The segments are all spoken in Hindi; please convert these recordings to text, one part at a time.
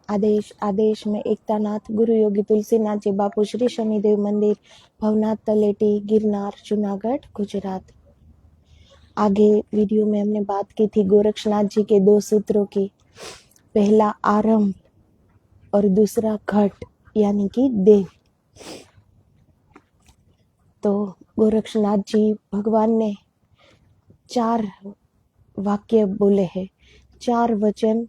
आदेश आदेश में एकतानाथ गुरु योगी तुलसीनाथ जी बापू श्री शनिदेव मंदिर भवनाथ तलेटी गिरनार जूनागढ़ गुजरात। आगे वीडियो में हमने बात की थी गोरक्षनाथ जी के 2 सूत्रों की। पहला आरंभ और दूसरा घट यानी कि देह। तो गोरक्षनाथ जी भगवान ने 4 वाक्य बोले हैं, 4 वचन,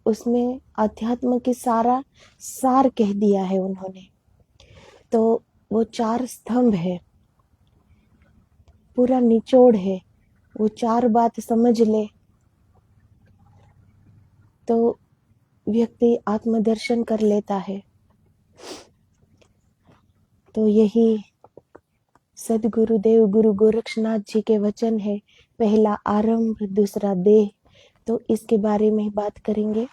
उसमें अध्यात्म की सारा सार कह दिया है उन्होंने। तो वो 4 स्तंभ है, पूरा निचोड़ है। वो 4 बात समझ ले तो व्यक्ति आत्मदर्शन कर लेता है। तो यही सदगुरुदेव गुरु गोरक्षनाथ जी के वचन है। पहला आरंभ, दूसरा देह। तो इसके बारे में बात करेंगे।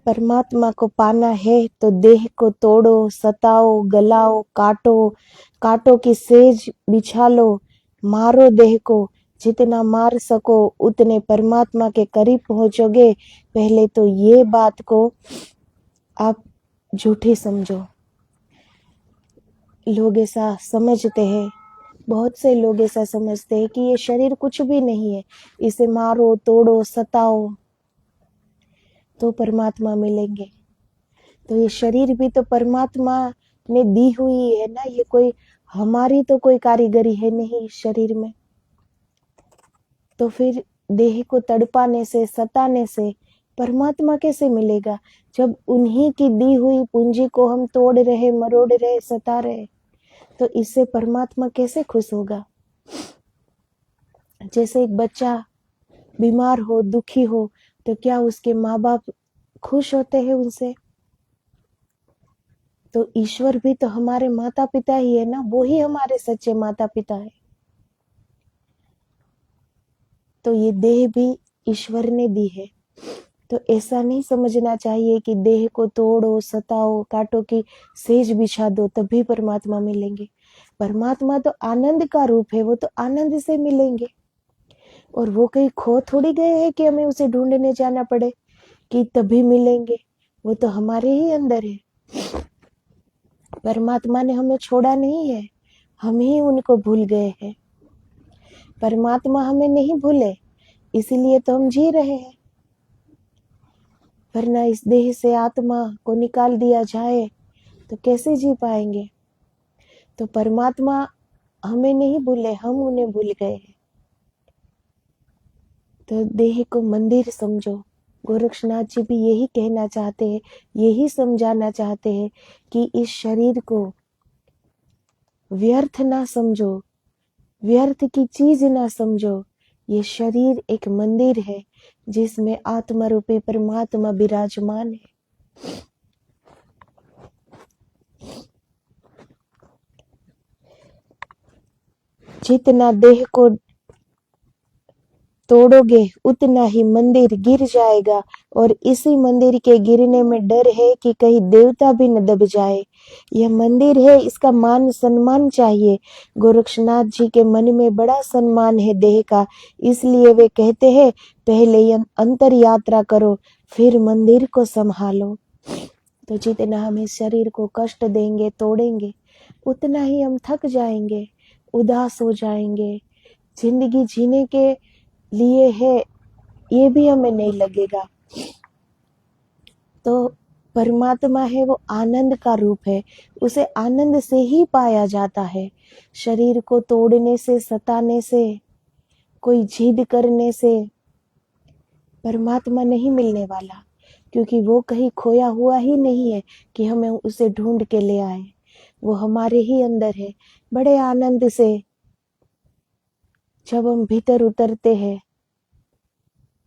परमात्मा को पाना है तो देह को तोड़ो, सताओ, गलाओ, काटो, काटो की सेज बिछा लो, मारो देह को, जितना मार सको उतने परमात्मा के करीब पहुंचोगे। पहले तो ये बात को आप झूठी समझो। लोग ऐसा समझते हैं, बहुत से लोग ऐसा समझते हैं कि ये शरीर कुछ भी नहीं है, इसे मारो, तोड़ो, सताओ तो परमात्मा मिलेंगे। तो ये शरीर भी तो परमात्मा ने दी हुई है ना, ये कोई हमारी तो कोई कारीगरी है नहीं शरीर में। तो फिर देह को तड़पाने से, सताने से परमात्मा कैसे मिलेगा, जब उन्हीं की दी हुई पूंजी को हम तोड़ रहे, मरोड़ रहे, सता रहे। तो इससे परमात्मा कैसे खुश होगा। जैसे एक बच्चा बीमार हो, दुखी हो, तो क्या उसके माँ बाप खुश होते हैं उनसे। तो ईश्वर भी तो हमारे माता पिता ही है ना, वो ही हमारे सच्चे माता पिता है। तो ये देह भी ईश्वर ने दी है। तो ऐसा नहीं समझना चाहिए कि देह को तोड़ो, सताओ, काटो की सेज बिछा दो तभी परमात्मा मिलेंगे। परमात्मा तो आनंद का रूप है, वो तो आनंद से मिलेंगे। और वो कहीं खो थोड़ी गए हैं कि हमें उसे ढूंढने जाना पड़े कि तभी मिलेंगे। वो तो हमारे ही अंदर है। परमात्मा ने हमें छोड़ा नहीं है, हम ही उनको भूल गए हैं। परमात्मा हमें नहीं भूले, इसीलिए तो हम जी रहे हैं। वरना इस देह से आत्मा को निकाल दिया जाए तो कैसे जी पाएंगे। तो परमात्मा हमें नहीं भूले, हम उन्हें भूल गए हैं। तो देह को मंदिर समझो। गोरक्षनाथ जी भी यही कहना चाहते हैं, यही समझाना चाहते हैं कि इस शरीर को व्यर्थ ना समझो, व्यर्थ की चीज ना समझो। ये शरीर एक मंदिर है जिसमें आत्मा रूपी परमात्मा विराजमान है। जितना देह को तोड़ोगे उतना ही मंदिर गिर जाएगा। और इसी मंदिर के गिरने में डर है कि कहीं देवता भी न दब जाए। यह मंदिर है, इसका मान सम्मान चाहिए। गोरक्षनाथ जी के मन में बड़ा सम्मान है देह का, इसलिए वे कहते हैं पहले अंतर यात्रा करो, फिर मंदिर को संभालो। तो जितना हम इस शरीर को कष्ट देंगे, तोड़ेंगे, उतना ही हम थक जाएंगे, उदास हो जाएंगे। जिंदगी जीने के लिए है ये भी हमें नहीं लगेगा। तो परमात्मा है, वो आनंद का रूप है, उसे आनंद से ही पाया जाता है। शरीर को तोड़ने से, सताने से, कोई जिद करने से परमात्मा नहीं मिलने वाला, क्योंकि वो कहीं खोया हुआ ही नहीं है कि हमें उसे ढूंढ के ले आए। वो हमारे ही अंदर है। बड़े आनंद से जब हम भीतर उतरते हैं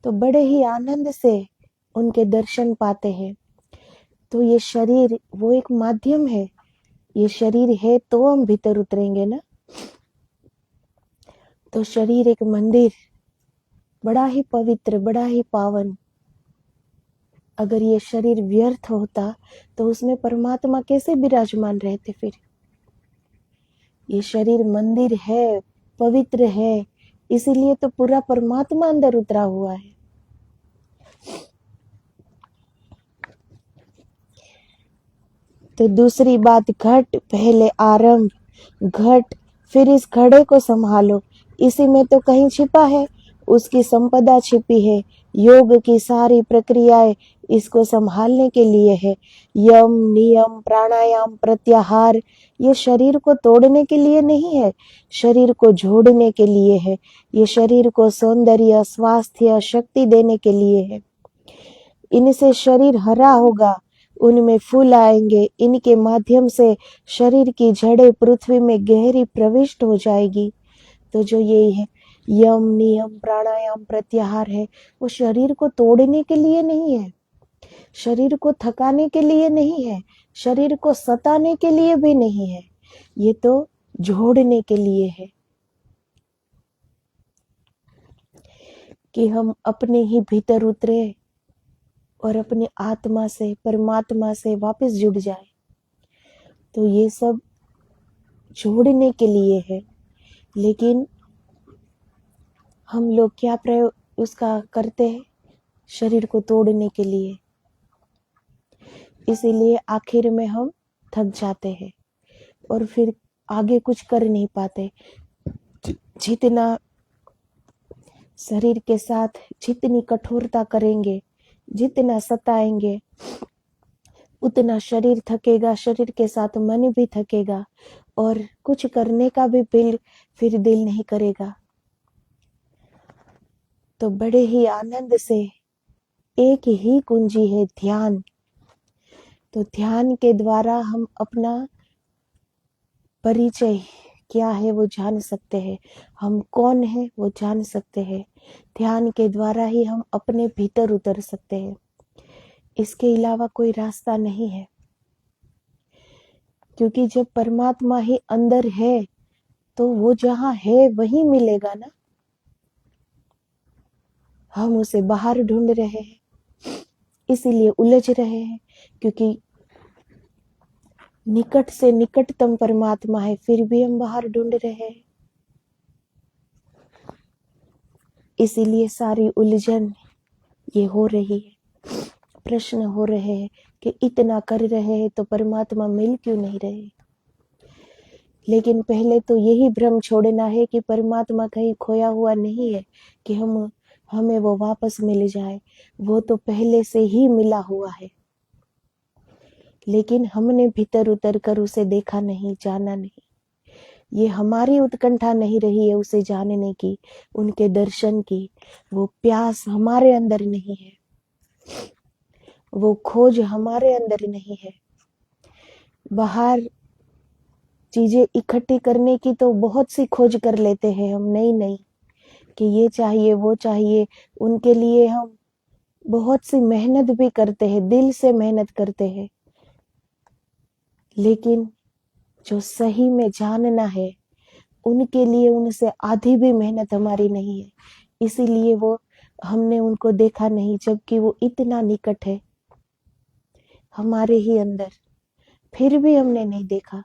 तो बड़े ही आनंद से उनके दर्शन पाते हैं। तो ये शरीर वो एक माध्यम है, ये शरीर है तो हम भीतर उतरेंगे ना। तो शरीर एक मंदिर, बड़ा ही पवित्र, बड़ा ही पावन। अगर ये शरीर व्यर्थ होता तो उसमें परमात्मा कैसे विराजमान रहते। फिर ये शरीर मंदिर है, पवित्र है, इसीलिए तो पूरा परमात्मा अंदर उतरा हुआ है। तो दूसरी बात, घट पहले आरंभ, घट फिर इस घड़े को संभालो, इसी में तो कहीं छिपा है, उसकी संपदा छिपी है। योग की सारी प्रक्रियाएं इसको संभालने के लिए है। यम, नियम, प्राणायाम, प्रत्याहार, ये शरीर को तोड़ने के लिए नहीं है, शरीर को जोड़ने के लिए है। ये शरीर को सौंदर्य, स्वास्थ्य, शक्ति देने के लिए है। इनसे शरीर हरा होगा, उनमें फूल आएंगे, इनके माध्यम से शरीर की जड़ें पृथ्वी में गहरी प्रविष्ट हो जाएगी। तो जो ये है यम, नियम, प्राणायाम, प्रत्याहार है, वो शरीर को तोड़ने के लिए नहीं है, शरीर को थकाने के लिए नहीं है, शरीर को सताने के लिए भी नहीं है, ये तो जोड़ने के लिए है कि हम अपने ही भीतर उतरे और अपनी आत्मा से, परमात्मा से वापस जुड़ जाए। तो ये सब जोड़ने के लिए है, लेकिन हम लोग क्या प्रयोग उसका करते हैं? शरीर को तोड़ने के लिए। इसीलिए आखिर में हम थक जाते हैं और फिर आगे कुछ कर नहीं पाते। जितना शरीर के साथ जितनी कठोरता करेंगे, जितना सताएंगे, उतना शरीर थकेगा, शरीर के साथ मन भी थकेगा और कुछ करने का भी फिर दिल नहीं करेगा। तो बड़े ही आनंद से एक ही कुंजी है, ध्यान। तो ध्यान के द्वारा हम अपना परिचय क्या है वो जान सकते हैं, हम कौन है वो जान सकते हैं। ध्यान के द्वारा ही हम अपने भीतर उतर सकते हैं, इसके अलावा कोई रास्ता नहीं है। क्योंकि जब परमात्मा ही अंदर है तो वो जहाँ है वही मिलेगा ना। हम उसे बाहर ढूंढ रहे हैं, इसीलिए उलझ रहे हैं, क्योंकि निकट से निकटतम परमात्मा है, फिर भी हम बाहर ढूंढ रहे हैं। इसीलिए सारी उलझन ये हो रही है। प्रश्न हो रहे हैं कि इतना कर रहे हैं तो परमात्मा मिल क्यों नहीं रहे। लेकिन पहले तो यही भ्रम छोड़ना है कि परमात्मा कहीं खोया हुआ नहीं है कि हमें वो वापस मिल जाए। वो तो पहले से ही मिला हुआ है, लेकिन हमने भीतर उतर कर उसे देखा नहीं, जाना नहीं। ये हमारी उत्कंठा नहीं रही है उसे जानने की, उनके दर्शन की। वो प्यास हमारे अंदर नहीं है, वो खोज हमारे अंदर नहीं है। बाहर चीजें इकट्ठी करने की तो बहुत सी खोज कर लेते हैं हम, नहीं कि ये चाहिए वो चाहिए। उनके लिए हम बहुत सी मेहनत भी करते हैं, दिल से मेहनत करते हैं, लेकिन जो सही में जानना है उनके लिए उनसे आधी भी मेहनत हमारी नहीं है। इसीलिए वो हमने उनको देखा नहीं, जबकि वो इतना निकट है हमारे ही अंदर, फिर भी हमने नहीं देखा।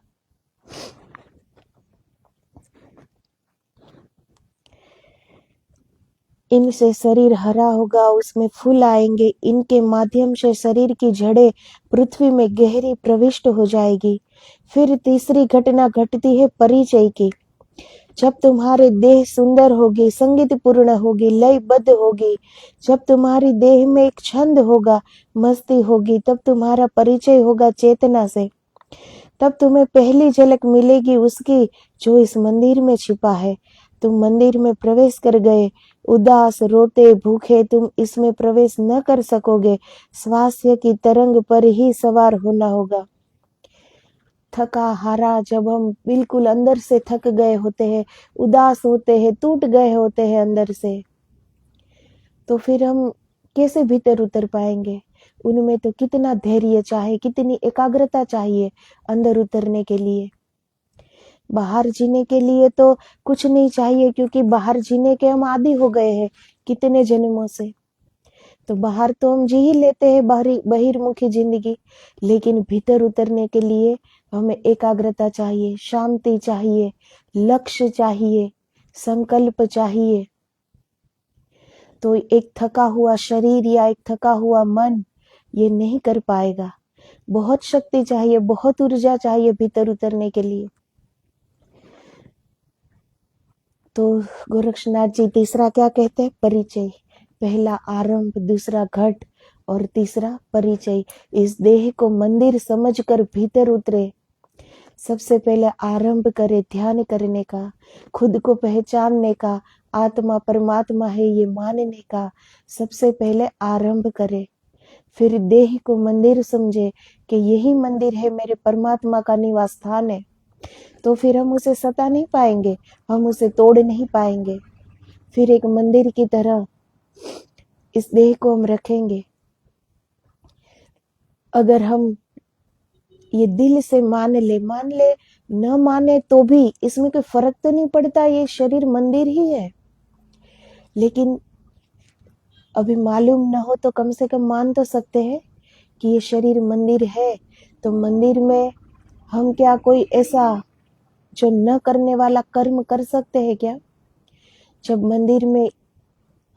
इनसे शरीर हरा होगा, उसमें फूल आएंगे, इनके माध्यम से शरीर की जड़ें पृथ्वी में गहरी प्रविष्ट हो जाएगी। फिर तीसरी घटना घटती है परिचय की। जब तुम्हारे देह सुंदर होगी, संगीत पूर्ण होगी, लयबद्ध होगी, जब तुम्हारी देह में एक छंद होगा, मस्ती होगी, तब तुम्हारा परिचय होगा चेतना से। तब तुम्हें पहली झलक मिलेगी उसकी जो इस मंदिर में छिपा है। तुम मंदिर में प्रवेश कर गए, उदास, रोते, भूखे तुम इसमें प्रवेश न कर सकोगे। स्वास्थ्य की तरंग पर ही सवार होना होगा। थका हारा जब हम बिल्कुल अंदर से थक गए होते हैं, उदास होते हैं, टूट गए होते हैं अंदर से, तो फिर हम कैसे भीतर उतर पाएंगे? उनमें तो कितना धैर्य चाहिए, कितनी एकाग्रता चाहिए अंदर उतरने के लिए। बाहर जीने के लिए तो कुछ नहीं चाहिए, क्योंकि बाहर जीने के हम आदी हो गए हैं कितने जन्मों से। तो बाहर तो हम जी ही लेते हैं बहिर्मुखी जिंदगी, लेकिन भीतर उतरने के लिए हमें एकाग्रता चाहिए, शांति चाहिए, लक्ष्य चाहिए, संकल्प चाहिए। तो एक थका हुआ शरीर या एक थका हुआ मन ये नहीं कर पाएगा। बहुत शक्ति चाहिए, बहुत ऊर्जा चाहिए भीतर उतरने के लिए। तो गोरक्षनाथ जी तीसरा क्या कहते हैं? परिचय। पहला आरंभ, दूसरा घट और तीसरा परिचय। इस देह को मंदिर समझकर भीतर उतरे। सबसे पहले आरंभ करे ध्यान करने का, खुद को पहचानने का, आत्मा परमात्मा है ये मानने का। सबसे पहले आरंभ करे, फिर देह को मंदिर समझे कि यही मंदिर है, मेरे परमात्मा का निवास स्थान है। तो फिर हम उसे सता नहीं पाएंगे, हम उसे तोड़ नहीं पाएंगे। फिर एक मंदिर की तरह इस देह को हम रखेंगे। अगर हम ये दिल से मान ले न माने तो भी इसमें कोई फर्क तो नहीं पड़ता, ये शरीर मंदिर ही है। लेकिन अभी मालूम न हो तो कम से कम मान तो सकते हैं कि ये शरीर मंदिर है। तो मंदिर में हम क्या कोई ऐसा जो न करने वाला कर्म कर सकते हैं क्या? जब मंदिर में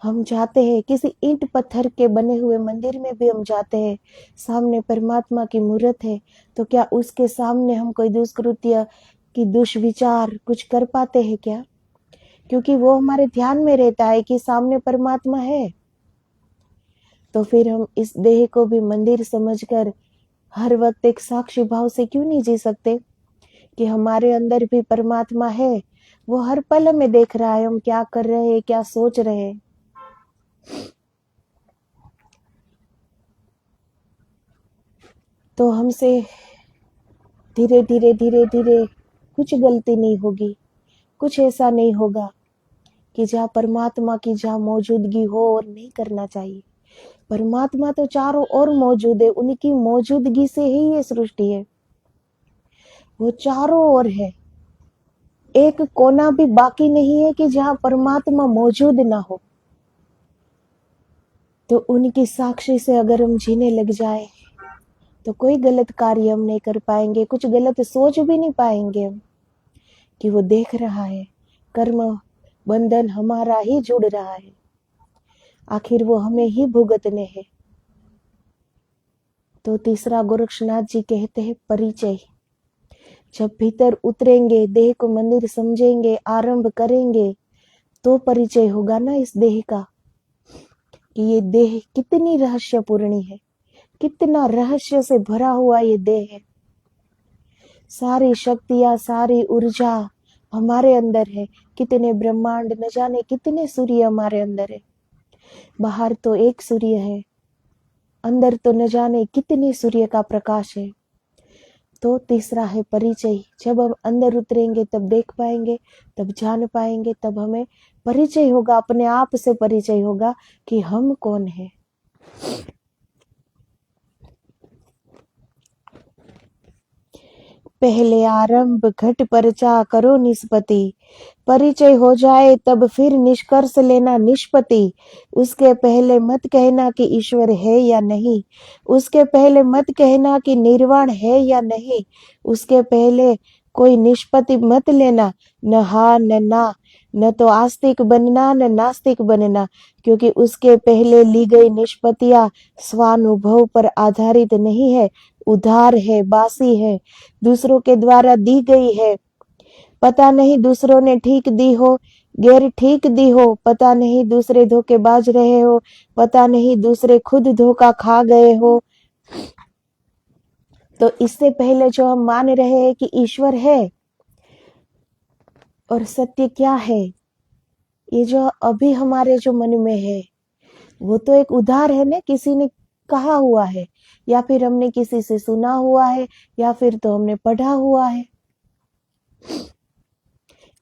हम जाते हैं, किसी ईंट पत्थर के बने हुए मंदिर में भी हम जाते हैं, सामने परमात्मा की मूर्त है, तो क्या उसके सामने हम कोई दुष्कृत्य की दुष्विचार कुछ कर पाते हैं क्या? क्योंकि वो हमारे ध्यान में रहता है कि सामने परमात्मा है। तो फिर हम इस देह को भी मंदिर समझकर हर वक्त एक साक्षी भाव से क्यों नहीं जी सकते कि हमारे अंदर भी परमात्मा है। वो हर पल हमें देख रहा है, हम क्या कर रहे हैं, क्या सोच रहे हैं। तो हमसे धीरे धीरे कुछ गलती नहीं होगी, कुछ ऐसा नहीं होगा कि जहाँ परमात्मा की जहाँ मौजूदगी हो और नहीं करना चाहिए। परमात्मा तो चारों ओर मौजूद है, उनकी मौजूदगी से ही ये सृष्टि है। वो चारों ओर है, एक कोना भी बाकी नहीं है कि जहाँ परमात्मा मौजूद ना हो। तो उनकी साक्षी से अगर हम जीने लग जाए तो कोई गलत कार्य हम नहीं कर पाएंगे, कुछ गलत सोच भी नहीं पाएंगे हम कि वो देख रहा है, कर्म बंधन हमारा ही जुड़ रहा है, आखिर वो हमें ही भुगतने हैं। तो तीसरा गोरक्षनाथ जी कहते हैं परिचय। जब भीतर उतरेंगे, देह को मंदिर समझेंगे, आरंभ करेंगे, तो परिचय होगा ना इस देह का कि ये देह कितनी रहस्यपूर्णी है, कितना रहस्य से भरा हुआ ये देह है। सारी शक्तियां, सारी ऊर्जा हमारे अंदर है। कितने ब्रह्मांड, न जाने कितने सूर्य हमारे अंदर है। बाहर तो एक सूर्य है, अंदर तो न जाने कितने सूर्य का प्रकाश है। तो तीसरा है परिचय। जब हम अंदर उतरेंगे तब देख पाएंगे, तब जान पाएंगे, तब हमें परिचय होगा, अपने आप से परिचय होगा कि हम कौन है। पहले आरंभ घट परचा करो निष्पत्ति, परिचय हो जाए तब फिर निष्कर्ष लेना निष्पत्ति। उसके पहले मत कहना कि ईश्वर है या नहीं, उसके पहले मत कहना कि निर्वाण है या नहीं, उसके पहले कोई निष्पत्ति मत लेना, न हा न ना, न तो आस्तिक बनना न नास्तिक बनना, क्योंकि उसके पहले ली गई निष्पत्तियां स्वानुभव पर आधारित नहीं है, उधार है, बासी है, दूसरों के द्वारा दी गई है। पता नहीं दूसरों ने ठीक दी हो, गैर ठीक दी हो, पता नहीं दूसरे धोखेबाज रहे हो, पता नहीं दूसरे खुद धोखा खा गए हो। तो इससे पहले जो हम मान रहे हैं कि ईश्वर है और सत्य क्या है, ये जो अभी हमारे जो मन में है वो तो एक उधार है ना, किसी ने कहा हुआ है, या फिर हमने किसी से सुना हुआ है, या फिर तो हमने पढ़ा हुआ है,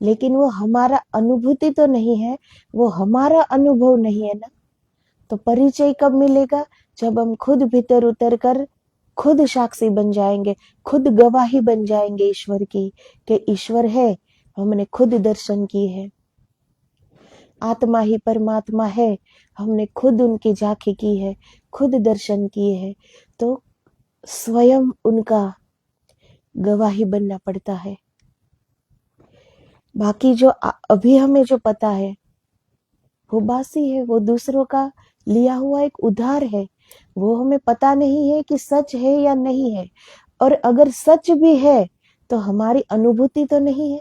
लेकिन वो हमारा अनुभूति तो नहीं है, वो हमारा अनुभव नहीं है ना। तो परिचय कब मिलेगा? जब हम खुद भीतर उतर कर खुद साक्षी बन जाएंगे, खुद गवाही बन जाएंगे ईश्वर की कि ईश्वर है, हमने खुद दर्शन की है। आत्मा ही परमात्मा है, हमने खुद उनकी झांकी की है, खुद दर्शन किए हैं। तो स्वयं उनका गवाही बनना पड़ता है। बाकी जो अभी हमें जो पता है वो बासी है, वो दूसरों का लिया हुआ एक उधार है। वो हमें पता नहीं है कि सच है या नहीं है, और अगर सच भी है तो हमारी अनुभूति तो नहीं है।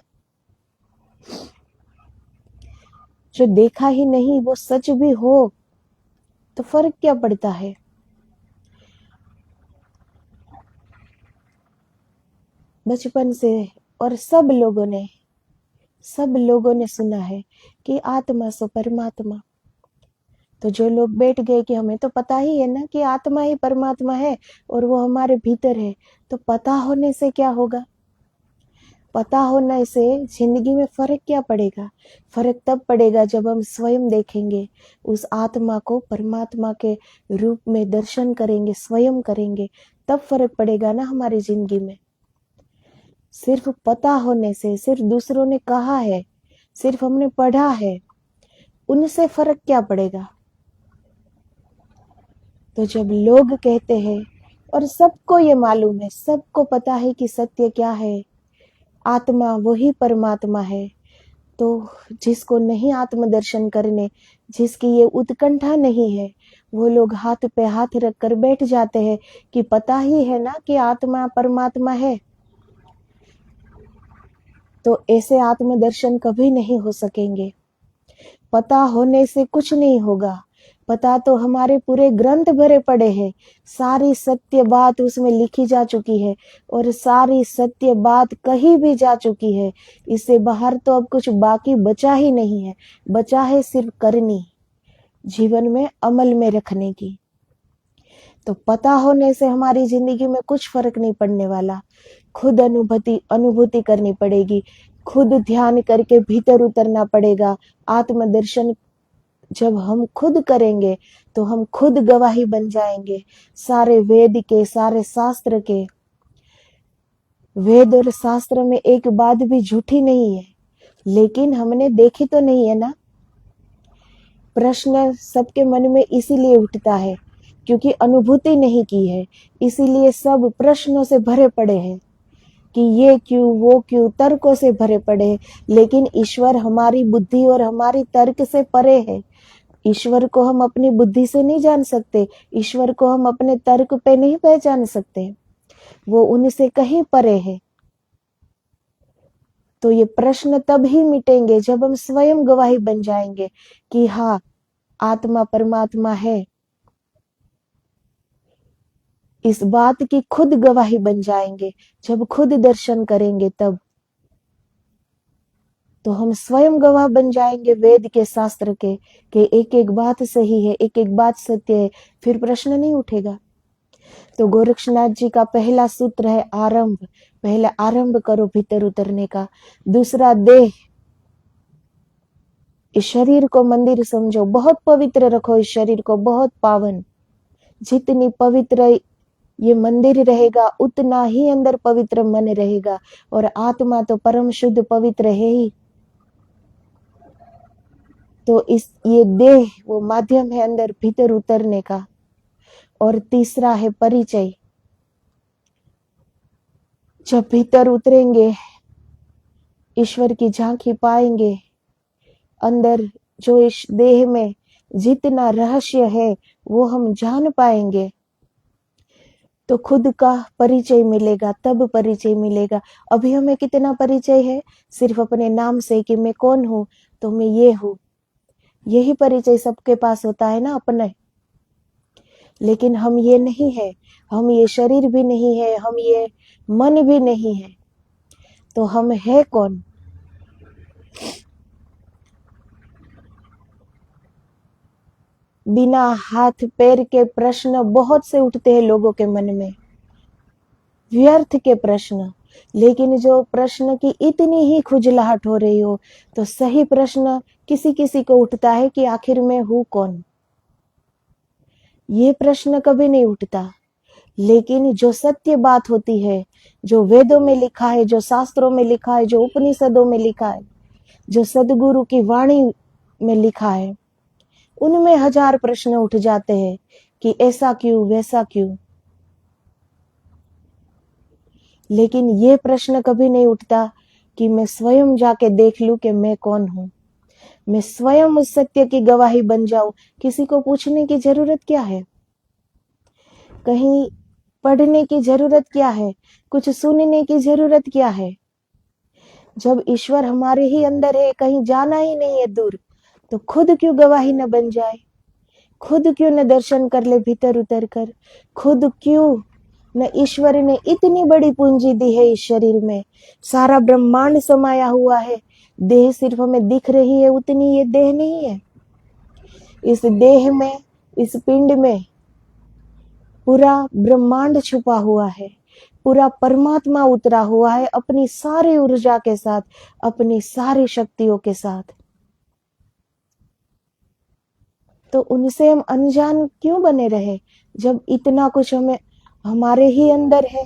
जो देखा ही नहीं वो सच भी हो तो फर्क क्या पड़ता है। बचपन से और सब लोगों ने सुना है कि आत्मा सो परमात्मा। तो जो लोग बैठ गए कि हमें तो पता ही है ना कि आत्मा ही परमात्मा है और वो हमारे भीतर है, तो पता होने से क्या होगा। पता होने से जिंदगी में फर्क क्या पड़ेगा। फर्क तब पड़ेगा जब हम स्वयं देखेंगे उस आत्मा को, परमात्मा के रूप में दर्शन करेंगे, स्वयं करेंगे, तब फर्क पड़ेगा ना हमारी जिंदगी में। सिर्फ पता होने से, सिर्फ दूसरों ने कहा है, सिर्फ हमने पढ़ा है, उनसे फर्क क्या पड़ेगा। तो जब लोग कहते हैं, और सबको ये मालूम है, सबको पता है कि सत्य क्या है, आत्मा वही परमात्मा है, तो जिसको नहीं आत्मदर्शन करने, जिसकी ये उत्कंठा नहीं है, वो लोग हाथ पे हाथ रख कर बैठ जाते हैं कि पता ही है ना कि आत्मा परमात्मा है। तो ऐसे आत्मदर्शन कभी नहीं हो सकेंगे। पता होने से कुछ नहीं होगा। पता तो हमारे पूरे ग्रंथ भरे पड़े हैं, सारी सत्य बात उसमें लिखी जा चुकी है और सारी सत्य बात कही भी जा चुकी है। इससे बाहर तो अब कुछ बाकी बचा ही नहीं है। बचा है सिर्फ करनी, जीवन में अमल में रखने की। तो पता होने से हमारी जिंदगी में कुछ फर्क नहीं पड़ने वाला। खुद अनुभूति करनी पड़ेगी, खुद ध्यान करके भीतर उतरना पड़ेगा। आत्मदर्शन जब हम खुद करेंगे तो हम खुद गवाही बन जाएंगे। सारे वेद के, सारे शास्त्र के, वेद और शास्त्र में एक बात भी झूठी नहीं है, लेकिन हमने देखी तो नहीं है ना। प्रश्न सबके मन में इसीलिए उठता है क्योंकि अनुभूति नहीं की है, इसीलिए सब प्रश्नों से भरे पड़े हैं कि ये क्यों, वो क्यों, तर्कों से भरे पड़े हैं। लेकिन ईश्वर हमारी बुद्धि और हमारी तर्क से परे है। ईश्वर को हम अपनी बुद्धि से नहीं जान सकते, ईश्वर को हम अपने तर्क पे नहीं पहचान सकते, वो उनसे कहीं परे है। तो ये प्रश्न तब ही मिटेंगे जब हम स्वयं गवाही बन जाएंगे कि हाँ, आत्मा परमात्मा है। इस बात की खुद गवाही बन जाएंगे जब खुद दर्शन करेंगे, तब तो हम स्वयं गवाह बन जाएंगे वेद के, शास्त्र के, कि एक एक बात सही है, एक एक बात सत्य है। फिर प्रश्न नहीं उठेगा। तो गोरक्षनाथ जी का पहला सूत्र है आरंभ। पहले आरंभ करो भीतर उतरने का। दूसरा, देह, इस शरीर को मंदिर समझो, बहुत पवित्र रखो इस शरीर को, बहुत पावन। जितनी पवित्र ये मंदिर रहेगा उतना ही अंदर पवित्र मन रहेगा, और आत्मा तो परम शुद्ध पवित्र है ही। तो ये देह वो माध्यम है अंदर भीतर उतरने का। और तीसरा है परिचय। जब भीतर उतरेंगे, ईश्वर की झांकी पाएंगे, अंदर जो इस देह में जितना रहस्य है वो हम जान पाएंगे, तो खुद का परिचय मिलेगा, तब परिचय मिलेगा। अभी हमें कितना परिचय है, सिर्फ अपने नाम से कि मैं कौन हूं, तो मैं ये हूं। यही परिचय सबके पास होता है ना, अपने। लेकिन हम ये नहीं है, हम ये शरीर भी नहीं है, हम ये मन भी नहीं है, तो हम है कौन। बिना हाथ पैर के प्रश्न बहुत से उठते हैं लोगों के मन में, व्यर्थ के प्रश्न। लेकिन जो प्रश्न की इतनी ही खुजलाहट हो रही हो, तो सही प्रश्न किसी किसी को उठता है कि आखिर मैं हूं कौन। ये प्रश्न कभी नहीं उठता। लेकिन जो सत्य बात होती है, जो वेदों में लिखा है, जो शास्त्रों में लिखा है, जो उपनिषदों में लिखा है, जो सदगुरु की वाणी में लिखा है, उनमें हजार प्रश्न उठ जाते हैं कि ऐसा क्यों, वैसा क्यों। लेकिन ये प्रश्न कभी नहीं उठता कि मैं स्वयं जाके देख लूं कि मैं कौन हूं, मैं स्वयं उस सत्य की गवाही बन जाऊं। किसी को पूछने की जरूरत क्या है, कहीं पढ़ने की जरूरत क्या है, कुछ सुनने की जरूरत क्या है। जब ईश्वर हमारे ही अंदर है, कहीं जाना ही नहीं है दूर, तो खुद क्यों गवाही न बन जाए, खुद क्यों न दर्शन कर ले भीतर उतर कर, खुद क्यों न ईश्वर ने इतनी बड़ी पूंजी दी है इस शरीर में, सारा ब्रह्मांड समाया हुआ है। देह सिर्फ हमें दिख रही है उतनी, ये देह नहीं है। इस देह में, इस पिंड में पूरा ब्रह्मांड छुपा हुआ है, पूरा परमात्मा उतरा हुआ है अपनी सारी ऊर्जा के साथ, अपनी सारी शक्तियों के साथ। तो उनसे हम अनजान क्यों बने रहे, जब इतना कुछ हमें हमारे ही अंदर है।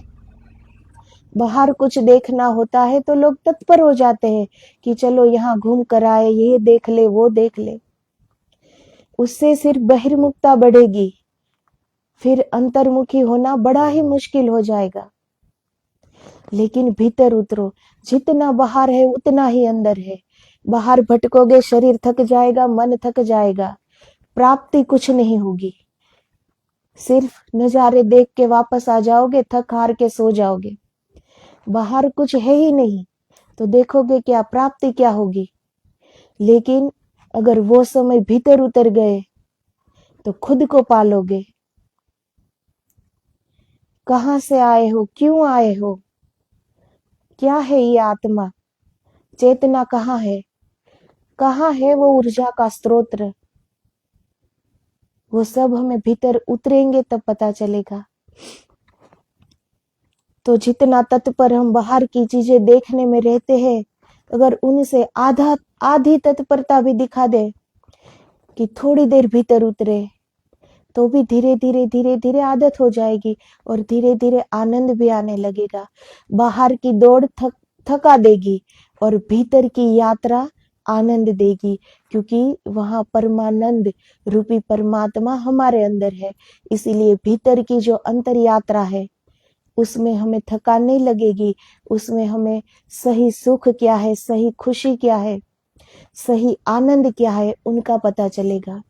बाहर कुछ देखना होता है तो लोग तत्पर हो जाते हैं कि चलो यहाँ घूम कर आए, ये देख ले वो देख ले। उससे सिर्फ बहिर्मुखता बढ़ेगी, फिर अंतर्मुखी होना बड़ा ही मुश्किल हो जाएगा। लेकिन भीतर उतरो, जितना बाहर है उतना ही अंदर है। बाहर भटकोगे, शरीर थक जाएगा, मन थक जाएगा, प्राप्ति कुछ नहीं होगी। सिर्फ नजारे देख के वापस आ जाओगे, थक हार के सो जाओगे। बाहर कुछ है ही नहीं तो देखोगे क्या, प्राप्ति क्या होगी। लेकिन अगर वो समय भीतर उतर गए तो खुद को पालोगे। कहां से आए हो, क्यों आए हो, क्या है ये आत्मा, चेतना कहाँ है वो ऊर्जा का स्रोत, वो सब हमें भीतर उतरेंगे तब पता चलेगा। तो जितना तत्पर हम बाहर की चीजें देखने में रहते हैं, अगर उनसे आधी तत्परता भी दिखा दे कि थोड़ी देर भीतर उतरे, तो भी धीरे धीरे आदत हो जाएगी और धीरे धीरे आनंद भी आने लगेगा। बाहर की दौड़ थका देगी और भीतर की यात्रा आनंद देगी, क्योंकि वहां परमानंद रूपी परमात्मा हमारे अंदर है। इसीलिए भीतर की जो अंतर यात्रा है उसमें हमें थकान नहीं लगेगी, उसमें हमें सही सुख क्या है, सही खुशी क्या है, सही आनंद क्या है, उनका पता चलेगा।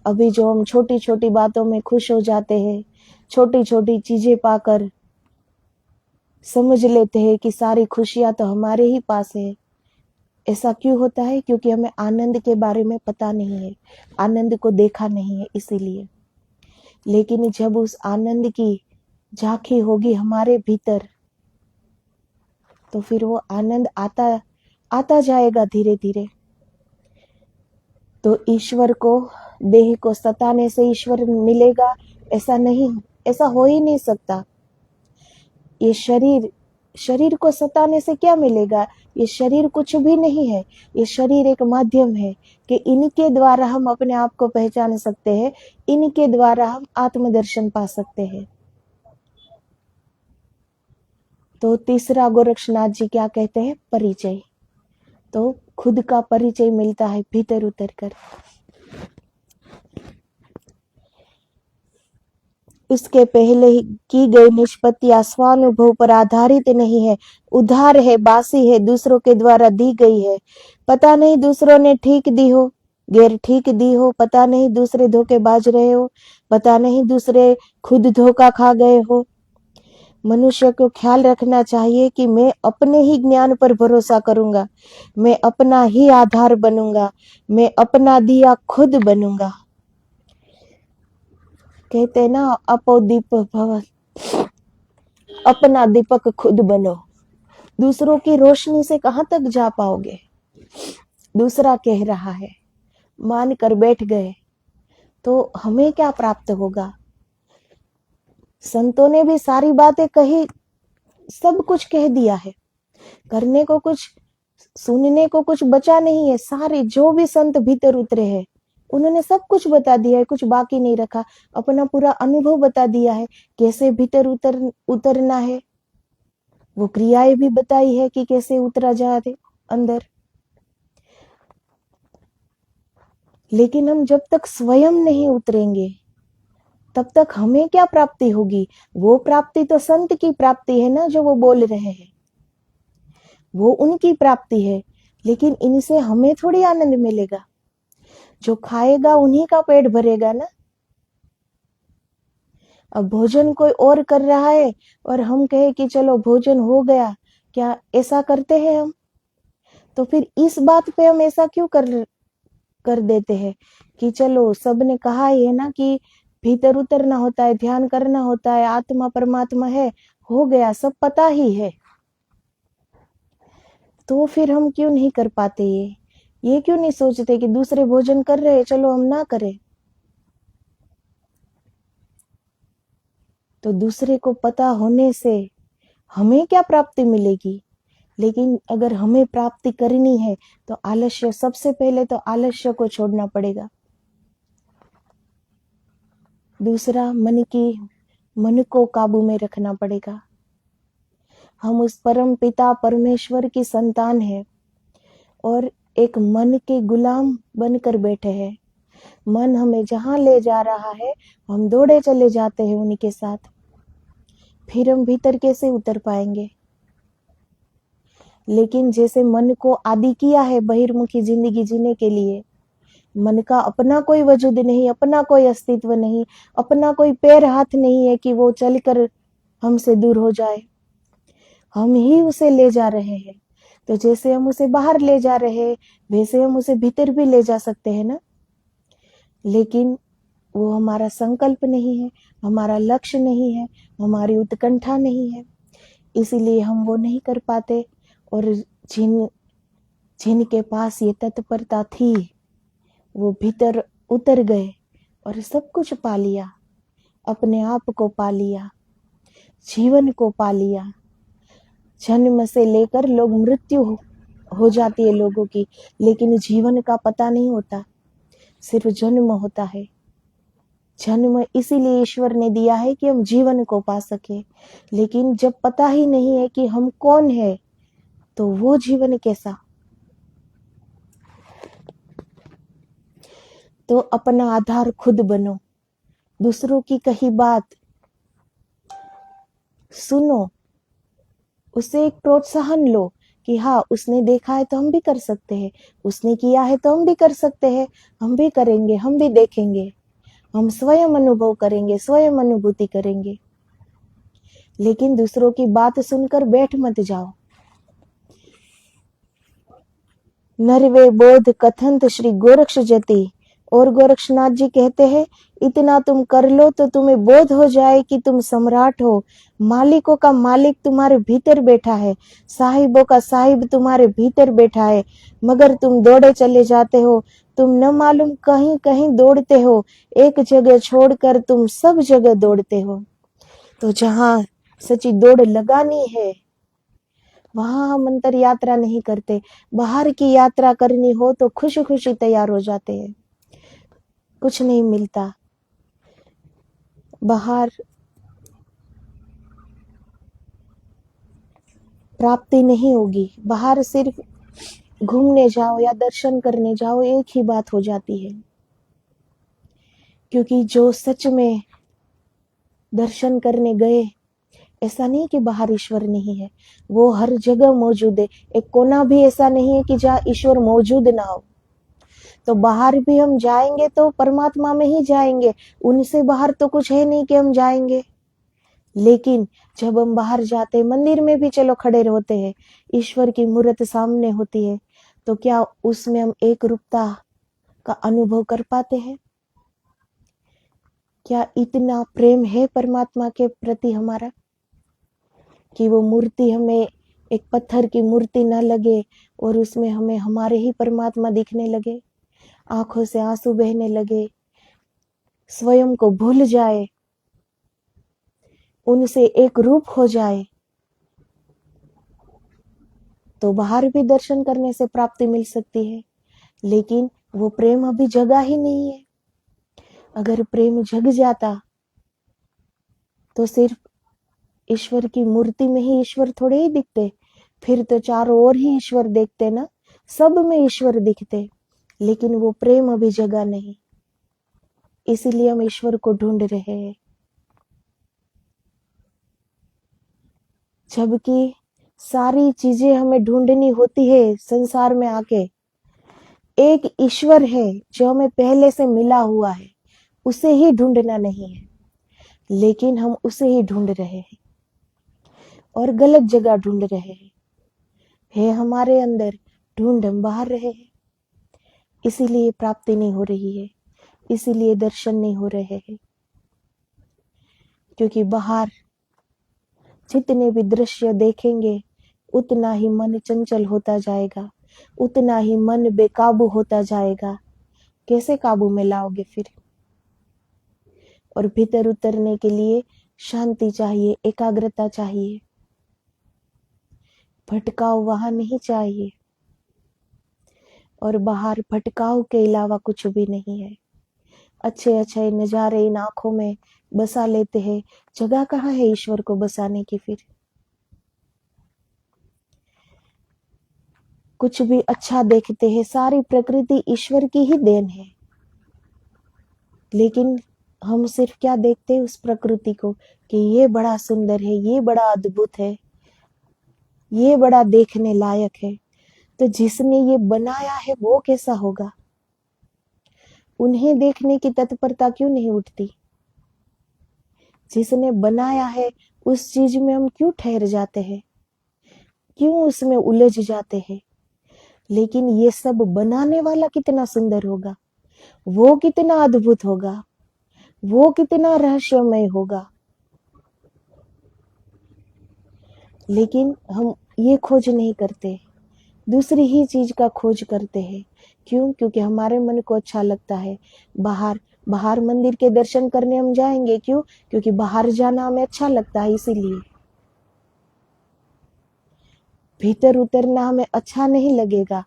अभी जो हम छोटी छोटी बातों में खुश हो जाते हैं, छोटी छोटी चीजें पाकर समझ लेते हैं कि सारी खुशियां तो हमारे ही पास है। ऐसा क्यों होता है? क्योंकि हमें आनंद के बारे में पता नहीं है, आनंद को देखा नहीं है इसीलिए। लेकिन जब उस आनंद की झांकी होगी हमारे भीतर, तो फिर वो आनंद आता जाएगा धीरे धीरे। तो ईश्वर को, देह को सताने से ईश्वर मिलेगा ऐसा नहीं, ऐसा हो ही नहीं सकता। ये शरीर को सताने से क्या मिलेगा? ये शरीर कुछ भी नहीं है, ये शरीर एक माध्यम है कि इनके द्वारा हम अपने आप को पहचान सकते हैं, इनके द्वारा हम आत्मदर्शन पा सकते हैं। तो तीसरा गोरक्षनाथ जी क्या कहते हैं? परिचय। तो खुद का परिचय मिलता है भीतर उतर कर। उसके पहले की गई निष्पत्तियां स्वानुभव पर आधारित नहीं है, उधार है, बासी है, दूसरों के द्वारा दी गई है। पता नहीं दूसरों ने ठीक दी हो, गैर ठीक दी हो, पता नहीं दूसरे धोखेबाज रहे हो, पता नहीं दूसरे खुद धोखा खा गए हो। मनुष्य को ख्याल रखना चाहिए कि मैं अपने ही ज्ञान पर भरोसा करूंगा, मैं अपना ही आधार बनूंगा, मैं अपना दिया खुद बनूंगा। कहते हैं ना, अपो दीप भव, अपना दीपक खुद बनो। दूसरों की रोशनी से कहां तक जा पाओगे? दूसरा कह रहा है, मान कर बैठ गए तो हमें क्या प्राप्त होगा? संतों ने भी सारी बातें कही, सब कुछ कह दिया है, करने को कुछ, सुनने को कुछ बचा नहीं है। सारे जो भी संत भीतर उतरे हैं उन्होंने सब कुछ बता दिया है, कुछ बाकी नहीं रखा। अपना पूरा अनुभव बता दिया है, कैसे भीतर उतरना है। वो क्रियाएं भी बताई है कि कैसे उतरा जाए अंदर। लेकिन हम जब तक स्वयं नहीं उतरेंगे तब तक हमें क्या प्राप्ति होगी? वो प्राप्ति तो संत की प्राप्ति है ना, जो वो बोल रहे हैं। वो उनकी प्राप्ति है, लेकिन इनसे हमें थोड़ी आनंद मिलेगा। जो खाएगा उन्हीं का पेट भरेगा ना। अब भोजन कोई और कर रहा है और हम कहे कि चलो भोजन हो गया, क्या ऐसा करते हैं हम? तो फिर इस बात पे हम ऐसा क्यों कर देते हैं कि चलो सबने कहा ही है ना कि भीतर उतरना होता है, ध्यान करना होता है, आत्मा परमात्मा है, हो गया, सब पता ही है। तो फिर हम क्यों नहीं कर पाते? ये क्यों नहीं सोचते कि दूसरे भोजन कर रहे हैं, चलो हम ना करें? तो दूसरे को पता होने से हमें क्या प्राप्ति मिलेगी? लेकिन अगर हमें प्राप्ति करनी है तो आलस्य, सबसे पहले तो आलस्य को छोड़ना पड़ेगा। दूसरा, मन को काबू में रखना पड़ेगा। हम उस परम पिता परमेश्वर की संतान है और एक मन के गुलाम बनकर बैठे हैं। मन हमें जहां ले जा रहा है हम दौड़े चले जाते हैं उन्हीं के साथ। फिर हम भीतर कैसे उतर पाएंगे? लेकिन जैसे मन को आदि किया है बहिर्मुखी जिंदगी जीने के लिए, मन का अपना कोई वजूद नहीं, अपना कोई अस्तित्व नहीं, अपना कोई पैर हाथ नहीं है कि वो चलकर हमसे दूर हो जाए। हम ही उसे ले जा रहे हैं। तो जैसे हम उसे बाहर ले जा रहे हैं वैसे हम उसे भीतर भी ले जा सकते हैं ना। लेकिन वो हमारा संकल्प नहीं है, हमारा लक्ष्य नहीं है, हमारी उत्कंठा नहीं है, इसीलिए हम वो नहीं कर पाते। और जिनके पास ये तत्परता थी वो भीतर उतर गए और सब कुछ पा लिया, अपने आप को पा लिया, जीवन को पा लिया। जन्म से लेकर लोग मृत्यु हो जाती है लोगों की, लेकिन जीवन का पता नहीं होता, सिर्फ जन्म होता है। जन्म इसीलिए ईश्वर ने दिया है कि हम जीवन को पा सके। लेकिन जब पता ही नहीं है कि हम कौन है तो वो जीवन कैसा? तो अपना आधार खुद बनो, दूसरों की कही बात सुनो, उसे एक प्रोत्साहन लो कि हाँ उसने देखा है तो हम भी कर सकते हैं, उसने किया है तो हम भी कर सकते हैं, हम भी करेंगे, हम भी देखेंगे, हम स्वयं अनुभव करेंगे, स्वयं अनुभूति करेंगे। लेकिन दूसरों की बात सुनकर बैठ मत जाओ। नरवे बोध कथंत श्री गोरक्ष जति। और गोरक्षनाथ जी कहते हैं, इतना तुम कर लो तो तुम्हें बोध हो जाए कि तुम सम्राट हो, मालिकों का मालिक तुम्हारे भीतर बैठा है, साहिबों का साहिब तुम्हारे भीतर बैठा है, मगर तुम दौड़े चले जाते हो, तुम न मालूम कहीं कहीं दौड़ते हो, एक जगह छोड़कर तुम सब जगह दौड़ते हो। तो जहां सच्ची दौड़ लगानी है वहां हम अंतर यात्रा नहीं करते। बाहर की यात्रा करनी हो तो खुशी खुशी तैयार हो जाते हैं, कुछ नहीं मिलता बाहर, प्राप्ति नहीं होगी। बाहर सिर्फ घूमने जाओ या दर्शन करने जाओ एक ही बात हो जाती है, क्योंकि जो सच में दर्शन करने गए, ऐसा नहीं कि बाहर ईश्वर नहीं है, वो हर जगह मौजूद है। एक कोना भी ऐसा नहीं है कि जहाँ ईश्वर मौजूद ना हो। तो बाहर भी हम जाएंगे तो परमात्मा में ही जाएंगे, उनसे बाहर तो कुछ है नहीं कि हम जाएंगे। लेकिन जब हम बाहर जाते, मंदिर में भी चलो खड़े होते हैं, ईश्वर की मूर्त सामने होती है, तो क्या उसमें हम एक रूपता का अनुभव कर पाते हैं? क्या इतना प्रेम है परमात्मा के प्रति हमारा कि वो मूर्ति हमें एक पत्थर की मूर्ति ना लगे और उसमें हमें हमारे ही परमात्मा दिखने लगे, आंखों से आंसू बहने लगे, स्वयं को भूल जाए, उनसे एक रूप हो जाए? तो बाहर भी दर्शन करने से प्राप्ति मिल सकती है, लेकिन वो प्रेम अभी जगा ही नहीं है। अगर प्रेम जग जाता तो सिर्फ ईश्वर की मूर्ति में ही ईश्वर थोड़े ही दिखते, फिर तो चारों ओर ही ईश्वर देखते ना, सब में ईश्वर दिखते। लेकिन वो प्रेम अभी जगा नहीं, इसीलिए हम ईश्वर को ढूंढ रहे हैं। जबकि सारी चीजें हमें ढूंढनी होती है संसार में आके। एक ईश्वर है जो हमें पहले से मिला हुआ है, उसे ही ढूंढना नहीं है, लेकिन हम उसे ही ढूंढ रहे हैं और गलत जगह ढूंढ रहे हैं। है हमारे अंदर, ढूंढ हम बाहर रहे हैं। इसीलिए प्राप्ति नहीं हो रही है, इसीलिए दर्शन नहीं हो रहे हैं, क्योंकि बाहर जितने भी दृश्य देखेंगे उतना ही मन चंचल होता जाएगा, उतना ही मन बेकाबू होता जाएगा। कैसे काबू में लाओगे फिर? और भीतर उतरने के लिए शांति चाहिए, एकाग्रता चाहिए, भटकाव वहां नहीं चाहिए। और बाहर भटकाव के अलावा कुछ भी नहीं है। अच्छे अच्छे नजारे इन आंखों में बसा लेते हैं, जगह कहाँ है ईश्वर को बसाने की? फिर कुछ भी अच्छा देखते हैं, सारी प्रकृति ईश्वर की ही देन है, लेकिन हम सिर्फ क्या देखते हैं उस प्रकृति को कि ये बड़ा सुंदर है, ये बड़ा अद्भुत है, ये बड़ा देखने लायक है। तो जिसने ये बनाया है वो कैसा होगा? उन्हें देखने की तत्परता क्यों नहीं उठती? जिसने बनाया है उस चीज में हम क्यों ठहर जाते हैं, क्यों उसमें उलझ जाते हैं? लेकिन ये सब बनाने वाला कितना सुंदर होगा, वो कितना अद्भुत होगा, वो कितना रहस्यमय होगा। लेकिन हम ये खोज नहीं करते, दूसरी ही चीज का खोज करते हैं। क्यों? क्योंकि हमारे मन को अच्छा लगता है। बाहर बाहर मंदिर के दर्शन करने हम जाएंगे, क्यों? क्योंकि बाहर जाना हमें अच्छा लगता है, इसीलिए। भीतर उतरना हमें अच्छा नहीं लगेगा,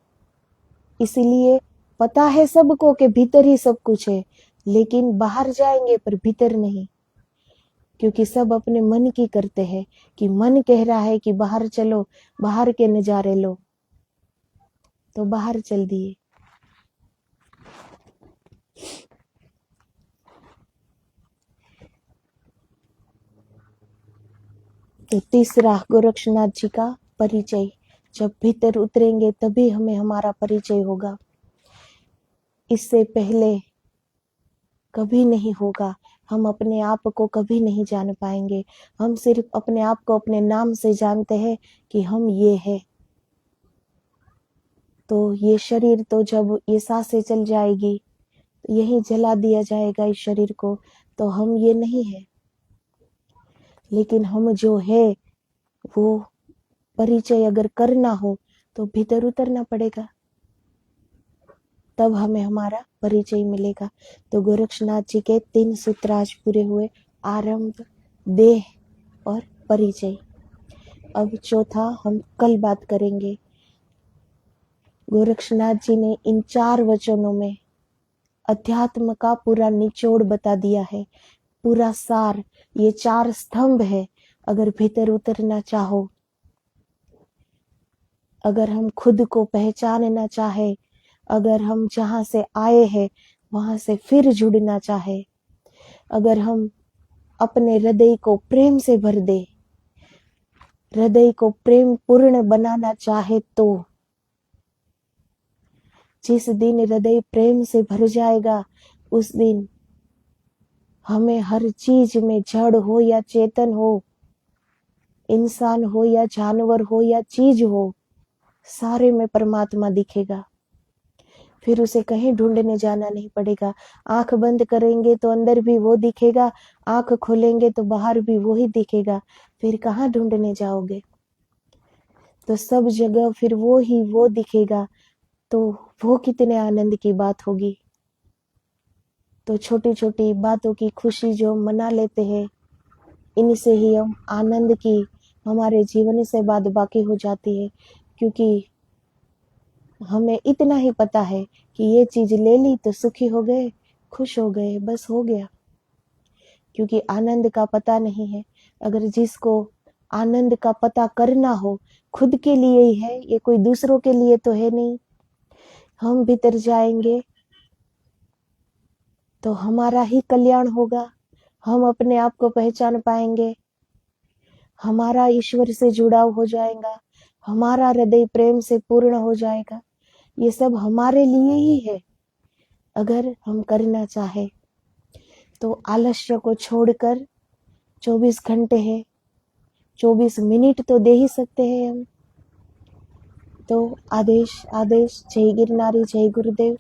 इसीलिए पता है सबको कि भीतर ही सब कुछ है, लेकिन बाहर जाएंगे पर भीतर नहीं। क्योंकि सब अपने मन की करते हैं कि मन कह रहा है कि बाहर चलो, बाहर के नजारे लो, तो बाहर चल दिए। तो तीसरा गोरक्षनाथ जी का परिचय, जब भीतर उतरेंगे तभी हमें हमारा परिचय होगा, इससे पहले कभी नहीं होगा। हम अपने आप को कभी नहीं जान पाएंगे। हम सिर्फ अपने आप को अपने नाम से जानते हैं कि हम ये है। तो ये शरीर तो जब ये सांसें चल जाएगी, यहीं जला दिया जाएगा इस शरीर को, तो हम ये नहीं है। लेकिन हम जो है वो परिचय अगर करना हो तो भीतर उतरना पड़ेगा, तब हमें हमारा परिचय मिलेगा। तो गोरक्षनाथ जी के 3 सूत्र आज पूरे हुए, आरंभ, देह और परिचय। अब चौथा हम कल बात करेंगे। गोरक्षनाथ जी ने इन 4 वचनों में अध्यात्म का पूरा निचोड़ बता दिया है, पूरा सार। ये 4 स्तंभ है। अगर भीतर उतरना चाहो, अगर हम खुद को पहचानना चाहे, अगर हम जहां से आए हैं वहां से फिर जुड़ना चाहे, अगर हम अपने हृदय को प्रेम से भर दे, हृदय को प्रेम पूर्ण बनाना चाहे, तो जिस दिन हृदय प्रेम से भर जाएगा उस दिन हमें हर चीज में, जड़ हो या चेतन हो, इंसान हो या जानवर हो या चीज हो, सारे में परमात्मा दिखेगा। फिर उसे कहीं ढूंढने जाना नहीं पड़ेगा। आंख बंद करेंगे तो अंदर भी वो दिखेगा, आंख खोलेंगे तो बाहर भी वो ही दिखेगा। फिर कहाँ ढूंढने जाओगे? तो सब जगह फिर वो ही वो दिखेगा, तो वो कितने आनंद की बात होगी। तो छोटी छोटी बातों की खुशी जो मना लेते हैं, इनसे ही हम आनंद की हमारे जीवन से बात बाकी हो जाती है। क्योंकि हमें इतना ही पता है कि ये चीज ले ली तो सुखी हो गए, खुश हो गए, बस हो गया। क्योंकि आनंद का पता नहीं है। अगर जिसको आनंद का पता करना हो, खुद के लिए ही है, ये कोई दूसरों के लिए तो है नहीं। हम भीतर जाएंगे तो हमारा ही कल्याण होगा, हम अपने आप को पहचान पाएंगे, हमारा ईश्वर से जुड़ाव हो जाएगा, हमारा हृदय प्रेम से पूर्ण हो जाएगा। ये सब हमारे लिए ही है। अगर हम करना चाहे तो आलस्य को छोड़कर 24 घंटे है, 24 मिनट तो दे ही सकते हैं हम। तो आदेश आदेश। जय गिरनारी, जय गुरुदेव।